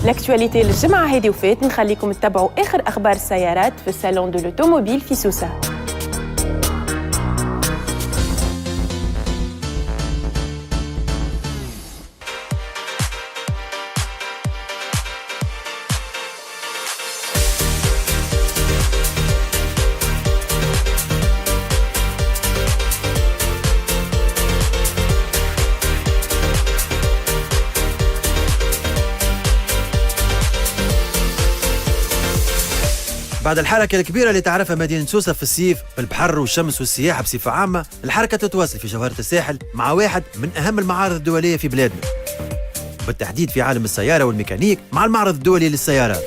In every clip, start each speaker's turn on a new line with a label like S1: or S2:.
S1: لاكتواليتي الجمعة هذه وفات نخليكم تتبعوا آخر أخبار السيارات في الصالون دو لوتوموبيل في سوسة.
S2: بعد الحركة الكبيرة اللي تعرفها مدينة سوسة في الصيف بالبحر والشمس والسياحة بصفة عامة، الحركة تتواصل في جوهرة الساحل مع واحد من أهم المعارض الدولية في بلادنا، بالتحديد في عالم السيارة والميكانيك مع المعرض الدولي للسيارات.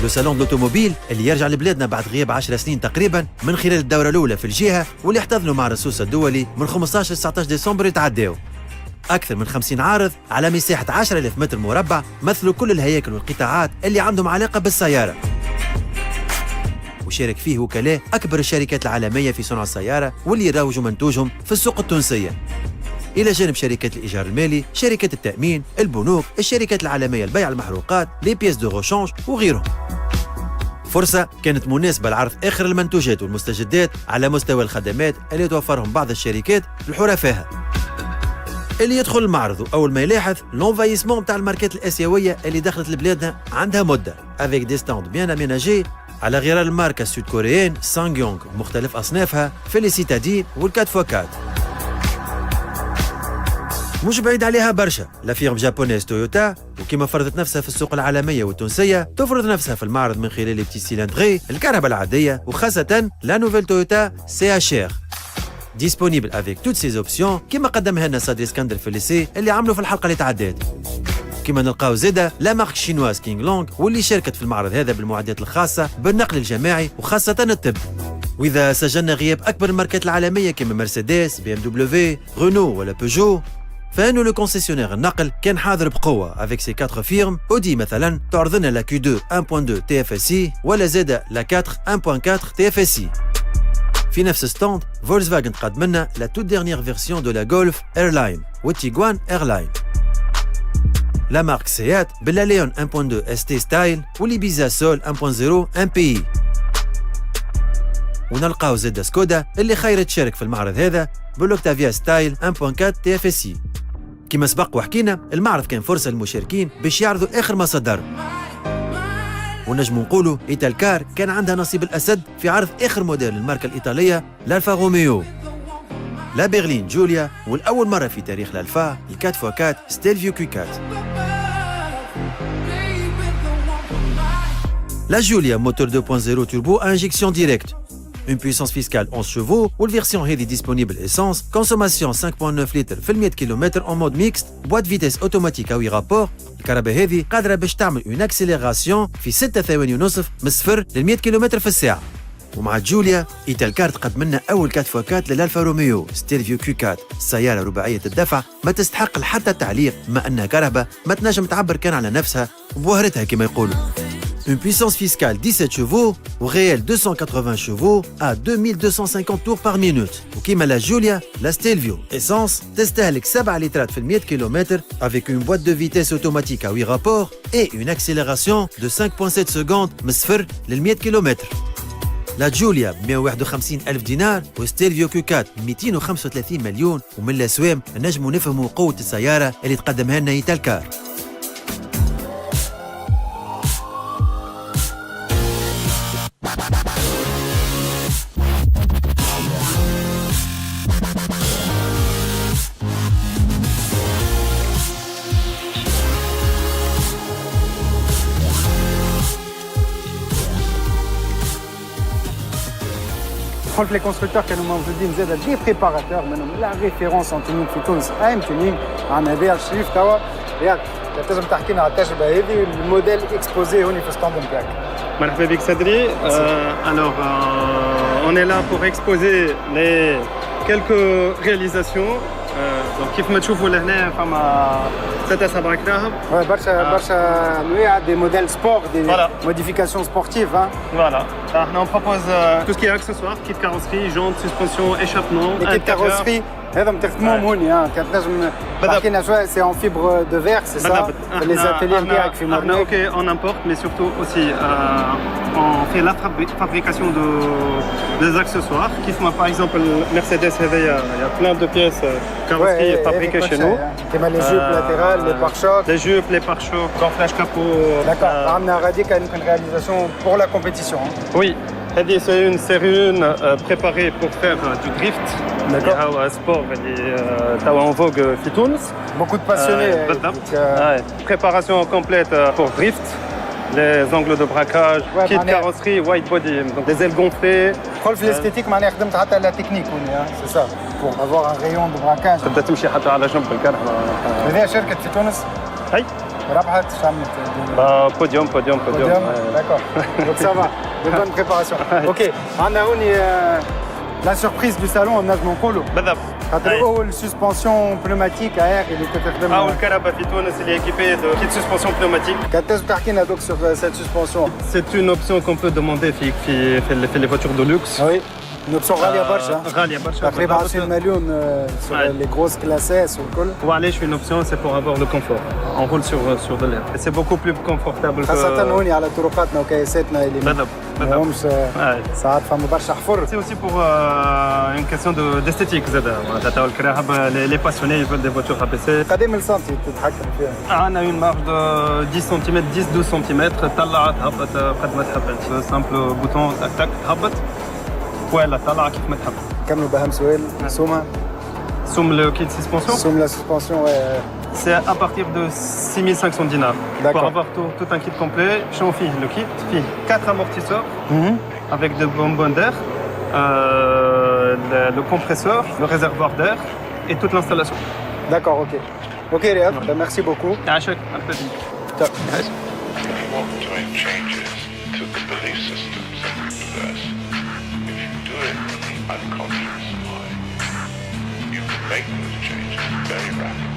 S2: لو سالون دو لوتوموبيل اللي يرجع لبلادنا بعد غياب 10 سنين تقريبا من خلال الدورة الأولى في الجهة، واللي احتضنوا معرض سوسة الدولي من 15 ل 19 ديسمبر يتعداو. أكثر من 50 عارض على مساحة 10,000 متر مربع مثلوا كل الهياكل والقطاعات اللي عندهم علاقة بالسيارة. وشارك فيه وكلاء أكبر الشركات العالمية في صنع السيارة واللي يروجوا منتوجهم في السوق التونسية، إلى جانب شركات الإيجار المالي، شركات التأمين، البنوك، الشركات العالمية لبيع المحروقات، لي بيس دو غوشانج وغيرهم. فرصة كانت مناسبة لعرض آخر المنتوجات والمستجدات على مستوى الخدمات اللي توفرهم بعض الشركات الحرفاء. اللي يدخل المعرض أول ما يلاحظ لونفايسمون بتاع الماركات الآسيوية اللي دخلت لبلادنا عندها مدة، افيك دي ستاند بيان اميناجي على غرار الماركة السود كوريين سانغيونغ ومختلف أصنافها في لي سيتادين والكات فوكات. مش بعيد عليها برشا لا فيرم جابونيز تويوتا، وكما فرضت نفسها في السوق العالمية والتونسية تفرض نفسها في المعرض من خلال لي بتي سيلندري الكهرباء العادية، وخاصة لا نوفيل تويوتا سي اتش ار ديسپونيبل افيك توت سيز اوبسيون كما قدمها لنا صدري اسكندر في الليسي اللي عملوا في الحلقة اللي تعدات. كما نلقاو زاده لا مارك شينواز كينغ لونغ واللي شاركت في المعرض هذا بالمعدات الخاصة بالنقل الجماعي وخاصة الطب. وإذا سجلنا غياب أكبر الماركات العالمية كما مرسيدس، بي ام دبليو، رونو ولا بيجو، فإنه لو كونسيسيونير النقل كان حاضر بقوة افيك سي 4 فيرم. أودي مثلا تعرض لنا لا كيو 2 1.2 تي اف اس اي ولا زاده لا 4 1.4 تي اف اس اي. في نفس ستاند فولكسفاغن تقدم لنا لا توت ديرنيير فيرسيون دو لا غولف ايرلاين والتيغوان ايرلاين. لا مارك سيات باللا ليون 1.2 اس تي ستايل والإبيزا سول 1.0 ام بي اي. ونلقاو زاده سكودا اللي خير تشارك في المعرض هذا بالاوكتافيا ستايل 1.4 تي اف اس اي. كما سبق وحكينا المعرض كان فرصة للمشاركين باش يعرضوا آخر ما صدر، ونجم نقولوا إيتالكار كان عندها نصيب الأسد في عرض آخر موديل الماركة الإيطالية الألفا روميو، لا برلين جوليا، والأول مرة في تاريخ الألفا الكات فوكات ستيلفيو كويكات. La Giulia, moteur 2.0 turbo à injection directe. Une puissance fiscale 11 chevaux ou la version heavy disponible essence, consommation 5.9 litres في 100 km en mode mixte, boîte vitesse automatique à 8 rapports. الكهرباء هذه قادرة باش تعمل une accélération في 6 ثواني ونصف من 0 ل 100 km في الساعة. ومع جوليا إيتالكار تقدم لنا أول 4x4 للألفا روميو ستيلفيو كويكات، سيارة رباعية الدفع ما تستحق حتى التعليق، ما أنها كهرباء ما تنجم تعبر كان على نفسها وبوهرتها كما يقولوا. Une puissance fiscale 17 chevaux ou réel 280 chevaux à 2250 tours par minute. وكيما لا جوليا لا ستيلفيو essence تستهلك 7 لترات في 100 km avec une boîte de vitesse automatique à 8 rapports et une accélération de 5.7 secondes من 0 ل 100 km. لا جوليا ب 151 ألف دينار وستيلفيو كوكات 235 مليون، ومن الأسوام نجموا نفهموا قوة السيارة اللي تقدمها لنا إيتالكار.
S3: Les constructeurs كانوا موجودين زاد دي بريباراتور منهم لا ريفيرونس ان تونينغ في تونس ايم تونينغ عندنا بيع الشريف توا ياك تنجم تحكي لنا على التجربه هذه الموديل اكسبوزي هوني في ستاند نتاعك.
S4: مرحبا بك صدري. Alors on est là pour exposer les quelques réalisations. Donc كيف ما تشوفوا لهنا فما تاتا سبعكناها.
S3: Ouais, برشا انواع des modèles sport, des
S4: Voilà.
S3: modifications sportives. Hein.
S4: Voilà. On propose tout ce qui est accessoires, kit carrosserie, jantes, suspension, échappement,
S3: Les kits carrosserie, هذا متخدموهم هوني ها كانت نجم تحكينا شويه سي en fibre de verre, c'est ça? Les ateliers نتاعك في
S4: Arna,
S3: Morlaix.
S4: ok, on importe, mais surtout aussi on fait la fabrication des accessoires. Qui font, par exemple, le Mercedes, il y a plein de pièces carrosserie fabriquées chez nous.
S3: Comme les jupes latérales, les pare-chocs.
S4: Les jupes, les pare-chocs, gonflage capot.
S3: D'accord, on a radiqué une réalisation pour la compétition. Hein.
S4: Oui. C'est une série 1 préparée pour faire du drift.
S3: D'accord.
S4: Un sport qui est en vogue في تونس.
S3: Beaucoup de passionnés.
S4: Préparation complète pour drift. Les angles de braquage, kit carrosserie, white body, donc des ailes gonflées.
S3: Pour l'esthétique, معناها خدمت حتى la technique هوني ها, c'est ça. Pour avoir un rayon de braquage.
S4: تبدا تمشي حتى على جنب الكرهبة.
S3: هذه شركة في تونس
S4: هاي
S3: ربحت عملت
S4: بوديوم.
S3: D'accord. Donc ça va. De bonne préparation. Ok. On a هوني la surprise du salon نجم نقولوا.
S4: بالضبط.
S3: خاطر أول suspension pneumatique à air اللي تخدم.
S4: أول كرهبة في تونس اللي est équipée de kit suspension pneumatique.
S3: كانت تنجم تحكينا donc sur cette suspension.
S4: C'est une option qu'on peut demander في les voitures de luxe.
S3: Oui. Une option غالية برشا.
S4: غالية برشا.
S3: تقريبا 20 مليون sur les grosses classes S والكل.
S4: وعلاش une option, c'est pour avoir le confort. On roule sur de l'air. Et c'est beaucoup plus confortable.
S3: خاصة هوني على طرقاتنا وكياساتنا اللي
S4: بالضبط.
S3: ماهمش ساعات فما برشا حفر.
S4: C'est aussi pour une question d'esthétique زادا. معناتها الكراهب les passionnés ils veulent des voitures ABC.
S3: قدام السنتي تتحكم فيها؟
S4: عندنا une marge de 10 cm 10-12 cm تطلع تهبط قد ما تحب. سامبل بوتون تك تك تهبط ولا طلع كيف ما تحب.
S3: كملوا بأهم سؤال سومها.
S4: Somme le kit suspension.
S3: Somme la suspension, ouais.
S4: C'est à partir de 6500 dinars. Pour avoir tout un kit complet, on fait le kit, 4 amortisseurs avec de bonbonnes d'air, le compresseur, le réservoir d'air et toute l'installation.
S3: D'accord, ok. Ok Riyad, merci beaucoup.
S4: Achek, un peu.
S3: Top.
S5: Want to make changes to the belief systems that we possess. If you do it in the unconscious mind, you can make those changes very rapidly.